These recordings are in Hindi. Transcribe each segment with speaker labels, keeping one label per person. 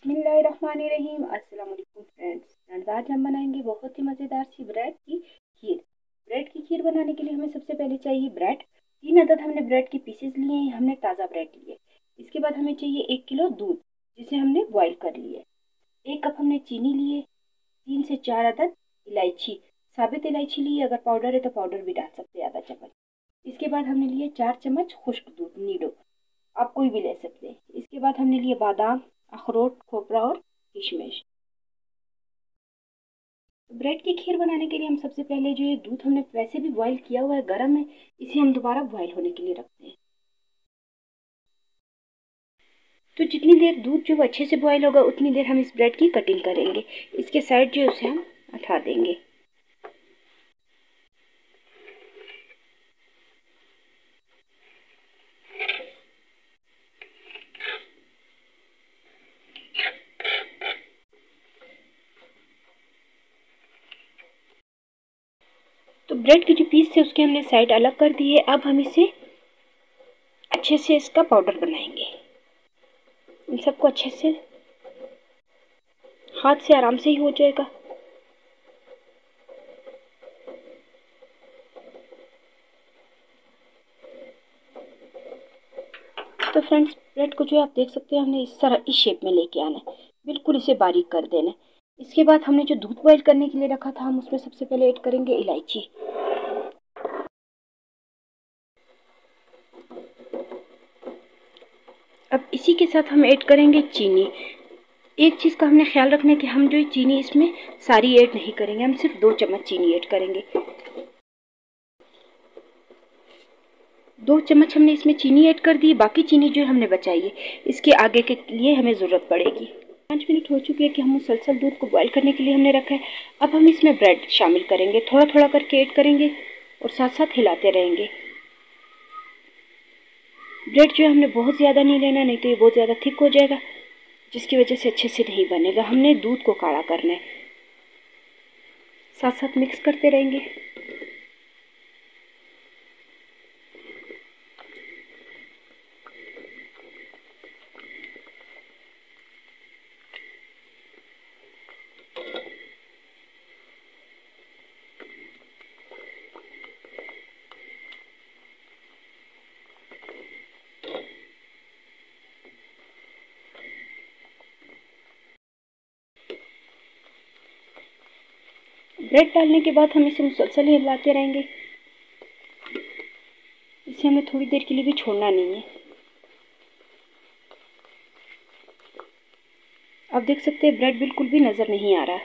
Speaker 1: बिस्मिल्लाहिर्रहमानिर्रहीम। अस्सलाम वालेकुम फ्रेंड्स। आज हम बनाएंगे बहुत ही मज़ेदार सी ब्रेड की खीर। ब्रेड की खीर बनाने के लिए हमें सबसे पहले चाहिए ब्रेड। 3 अदद हमने ब्रेड के पीसेस लिए हैं। हमने ताज़ा ब्रेड लिए। इसके बाद हमें चाहिए 1 किलो दूध, जिसे हमने बॉईल कर लिए। 1 कप हमने चीनी लिए। 3 से 4 अदद इलायची, साबित इलायची लिए, अगर पाउडर है तो पाउडर भी डाल सकते हैं, आधा चम्मच। इसके बाद हमने लिए 4 चम्मच खुश्क दूध, नीडो, आप कोई भी ले सकते हैं। इसके बाद हमने लिए बादाम, अखरोट, खोपरा और किशमिश। ब्रेड की खीर बनाने के लिए हम सबसे पहले जो ये दूध हमने वैसे भी बॉईल किया हुआ है, गर्म है, इसे हम दोबारा बॉईल होने के लिए रखते हैं। तो जितनी देर दूध जो अच्छे से बॉईल होगा उतनी देर हम इस ब्रेड की कटिंग करेंगे। इसके साइड जो है उसे हम हटा देंगे। तो ब्रेड के जो पीस थे उसके हमने साइड अलग कर दिए। अब हम इसे अच्छे से इसका पाउडर बनाएंगे। इन सबको अच्छे से हाथ से आराम से ही हो जाएगा। तो फ्रेंड्स, ब्रेड को जो आप देख सकते हैं हमने इस तरह इस शेप में लेके आना है, बिल्कुल इसे बारीक कर देना है। इसके बाद हमने जो दूध बॉईल करने के लिए रखा था, हम उसमें सबसे पहले ऐड करेंगे इलायची। अब इसी के साथ हम ऐड करेंगे चीनी। एक चीज़ का हमने ख्याल रखना है कि हम जो चीनी इसमें सारी ऐड नहीं करेंगे, हम सिर्फ 2 चम्मच चीनी ऐड करेंगे। 2 चम्मच हमने इसमें चीनी ऐड कर दी। बाकी चीनी जो हमने बचाई है, इसके आगे के लिए हमें ज़रूरत पड़ेगी। 5 मिनट हो चुके हैं कि हम मुसलसल दूध को बॉईल करने के लिए हमने रखा है। अब हम इसमें ब्रेड शामिल करेंगे, थोड़ा थोड़ा करके ऐड करेंगे और साथ साथ हिलाते रहेंगे। ब्रेड जो है हमने बहुत ज़्यादा नहीं लेना, नहीं तो ये बहुत ज़्यादा थिक हो जाएगा, जिसकी वजह से अच्छे से नहीं बनेगा। हमने दूध को गाढ़ा करना है, साथ साथ मिक्स करते रहेंगे। ब्रेड डालने के बाद हम इसे मुसलसल हिलाते रहेंगे। इसे हमें थोड़ी देर के लिए भी छोड़ना नहीं है। आप देख सकते हैं ब्रेड बिल्कुल भी नज़र नहीं आ रहा।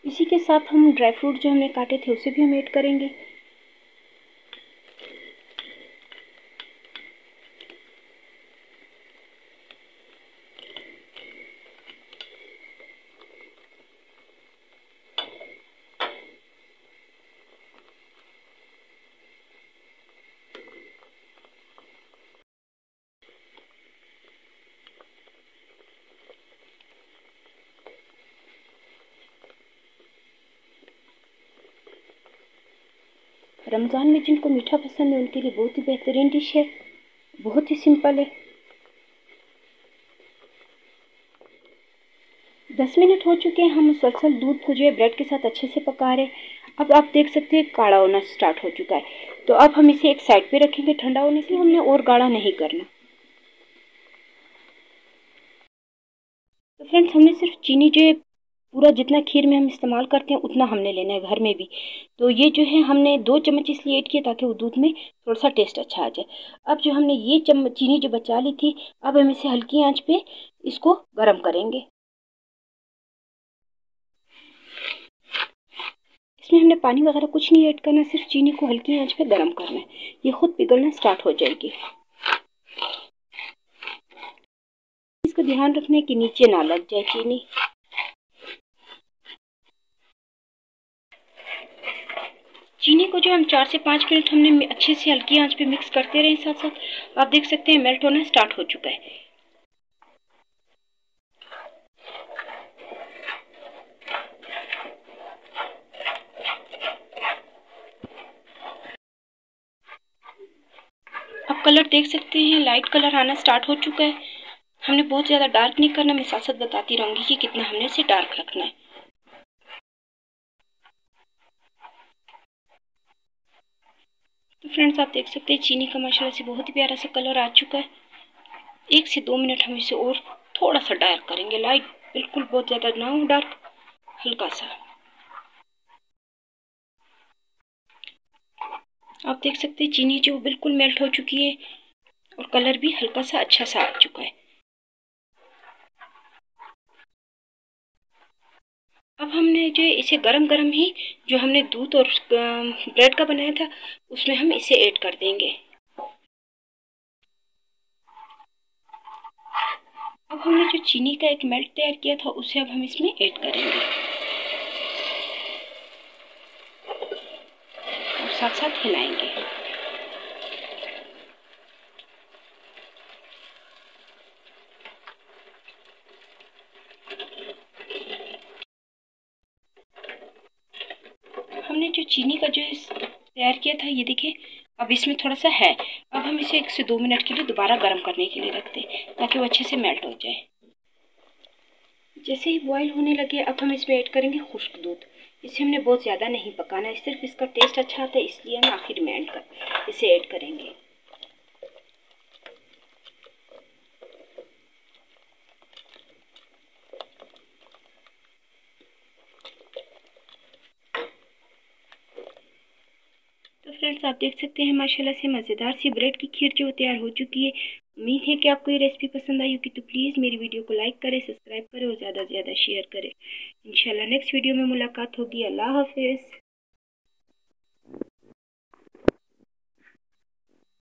Speaker 1: इसी के साथ हम ड्राई फ्रूट जो हमने काटे थे उसे भी हम ऐड करेंगे। रमज़ान में जिनको मीठा पसंद है उनके लिए बहुत ही बेहतरीन डिश है, बहुत ही सिंपल है। 10 मिनट हो चुके हैं। हम मुसलसल दूध को जो है ब्रेड के साथ अच्छे से पका रहे हैं। अब आप देख सकते हैं गाढ़ा होना स्टार्ट हो चुका है। तो अब हम इसे एक साइड पे रखेंगे ठंडा होने के लिए। हमने और गाढ़ा नहीं करना। तो फ्रेंड्स, हमने सिर्फ चीनी जो है पूरा जितना खीर में हम इस्तेमाल करते हैं उतना हमने लेना है घर में भी। तो ये जो है हमने 2 चम्मच इसलिए ऐड किया ताकि वो दूध में थोड़ा सा टेस्ट अच्छा आ जाए। अब जो हमने ये चम्मच चीनी जो बचा ली थी, अब हम इसे हल्की आंच पे इसको गर्म करेंगे। इसमें हमने पानी वगैरह कुछ नहीं ऐड करना, सिर्फ चीनी को हल्की आंच पे गर्म करना है। ये खुद पिघलना स्टार्ट हो जाएगी। इसका ध्यान रखना है कि नीचे ना लग जाए चीनी। चीनी को जो हम 4 से 5 मिनट हमने अच्छे से हल्की आंच पे मिक्स करते रहे साथ साथ। आप देख सकते हैं मेल्ट होना स्टार्ट हो चुका है। अब कलर देख सकते हैं लाइट कलर आना स्टार्ट हो चुका है। हमने बहुत ज़्यादा डार्क नहीं करना, मैं साथ साथ बताती रहूँगी कि कितना हमने इसे डार्क रखना है। तो फ्रेंड्स आप देख सकते हैं चीनी का माशाल्लाह से बहुत ही प्यारा सा कलर आ चुका है। 1 से 2 मिनट हम इसे और थोड़ा सा डार्क करेंगे, लाइट बिल्कुल बहुत ज़्यादा ना हो डार्क, हल्का सा। आप देख सकते हैं चीनी जो बिल्कुल मेल्ट हो चुकी है और कलर भी हल्का सा अच्छा सा आ चुका है। अब हमने जो इसे गरम गरम ही जो हमने दूध और ब्रेड का बनाया था उसमें हम इसे ऐड कर देंगे। अब हमने जो चीनी का एक मेल्ट तैयार किया था उसे अब हम इसमें ऐड करेंगे और साथ साथ हिलाएंगे। हमने जो चीनी का जो तैयार किया था ये देखिए अब इसमें थोड़ा सा है। अब हम इसे 1 से 2 मिनट के लिए दोबारा गर्म करने के लिए रखते हैं ताकि वो अच्छे से मेल्ट हो जाए। जैसे ही बॉईल होने लगे अब हम इसमें ऐड करेंगे खुश्क दूध। इसे हमने बहुत ज़्यादा नहीं पकाना है, सिर्फ इसका टेस्ट अच्छा आता है इसलिए हम आखिर में इसे ऐड करेंगे। तो फ्रेंड्स आप देख सकते हैं माशाल्लाह से मज़ेदार सी ब्रेड की खीर जो तैयार हो चुकी है। उम्मीद है कि आपको ये रेसिपी पसंद आई होगी, तो प्लीज़ मेरी वीडियो को लाइक करें, सब्सक्राइब करें और ज़्यादा से ज़्यादा शेयर करें। इंशाल्लाह नेक्स्ट वीडियो में मुलाकात होगी। अल्लाह हाफिज़।